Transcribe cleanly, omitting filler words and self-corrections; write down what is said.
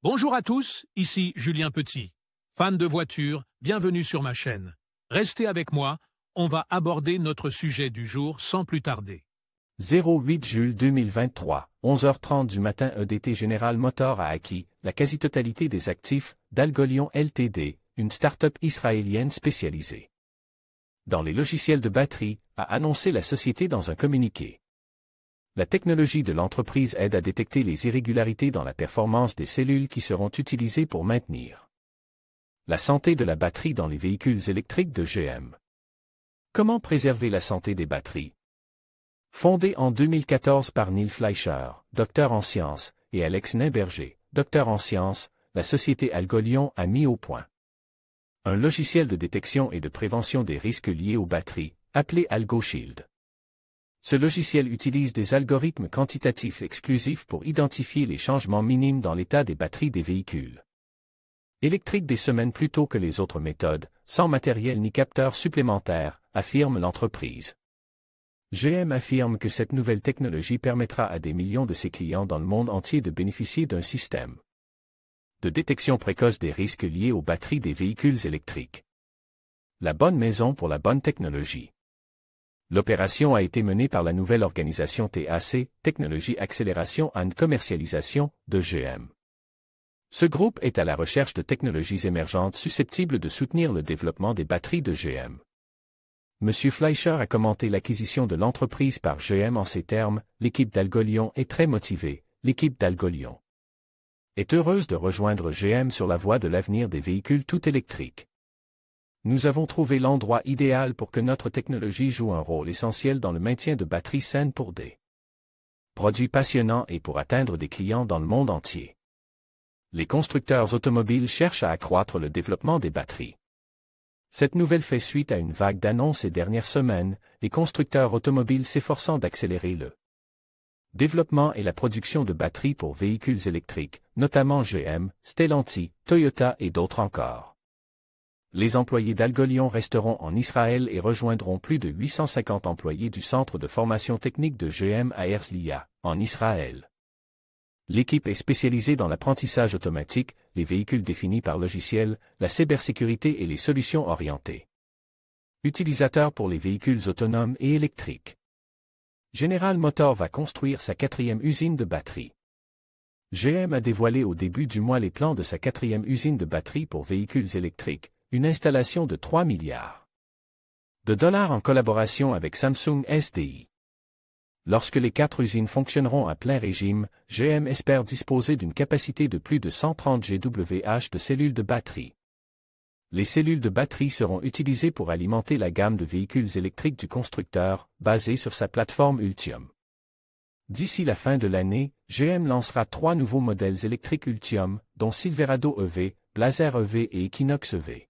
Bonjour à tous, ici Julien Petit. Fan de voitures, bienvenue sur ma chaîne. Restez avec moi, on va aborder notre sujet du jour sans plus tarder. 08 juillet 2023, 11h30 du matin, EDT General Motors a acquis la quasi-totalité des actifs d'Algolion Ltd, une start-up israélienne spécialisée dans les logiciels de batterie, a annoncé la société dans un communiqué. La technologie de l'entreprise aide à détecter les irrégularités dans la performance des cellules qui seront utilisées pour maintenir la santé de la batterie dans les véhicules électriques de GM. Comment préserver la santé des batteries? Fondée en 2014 par Neil Fleischer, docteur en sciences, et Alex Nain-Berger, docteur en sciences, la société Algolion a mis au point un logiciel de détection et de prévention des risques liés aux batteries, appelé AlgoShield. Ce logiciel utilise des algorithmes quantitatifs exclusifs pour identifier les changements minimes dans l'état des batteries des véhicules électriques des semaines plus tôt que les autres méthodes, sans matériel ni capteurs supplémentaires, affirme l'entreprise. GM affirme que cette nouvelle technologie permettra à des millions de ses clients dans le monde entier de bénéficier d'un système de détection précoce des risques liés aux batteries des véhicules électriques. La bonne maison pour la bonne technologie. L'opération a été menée par la nouvelle organisation TAC, Technologie Accélération and Commercialisation, de GM. Ce groupe est à la recherche de technologies émergentes susceptibles de soutenir le développement des batteries de GM. M. Fleischer a commenté l'acquisition de l'entreprise par GM en ces termes: l'équipe d'Algolion est très motivée, l'équipe d'Algolion est heureuse de rejoindre GM sur la voie de l'avenir des véhicules tout électriques. Nous avons trouvé l'endroit idéal pour que notre technologie joue un rôle essentiel dans le maintien de batteries saines pour des produits passionnants et pour atteindre des clients dans le monde entier. Les constructeurs automobiles cherchent à accroître le développement des batteries. Cette nouvelle fait suite à une vague d'annonces ces dernières semaines, les constructeurs automobiles s'efforçant d'accélérer le développement et la production de batteries pour véhicules électriques, notamment GM, Stellantis, Toyota et d'autres encore. Les employés d'Algolion resteront en Israël et rejoindront plus de 850 employés du centre de formation technique de GM à Herzliya, en Israël. L'équipe est spécialisée dans l'apprentissage automatique, les véhicules définis par logiciel, la cybersécurité et les solutions orientées utilisateurs pour les véhicules autonomes et électriques. General Motors va construire sa 4e usine de batterie. GM a dévoilé au début du mois les plans de sa 4e usine de batterie pour véhicules électriques, une installation de 3 milliards de dollars en collaboration avec Samsung SDI. Lorsque les 4 usines fonctionneront à plein régime, GM espère disposer d'une capacité de plus de 130 GWh de cellules de batterie. Les cellules de batterie seront utilisées pour alimenter la gamme de véhicules électriques du constructeur, basée sur sa plateforme Ultium. D'ici la fin de l'année, GM lancera 3 nouveaux modèles électriques Ultium, dont Silverado EV, Blazer EV et Equinox EV.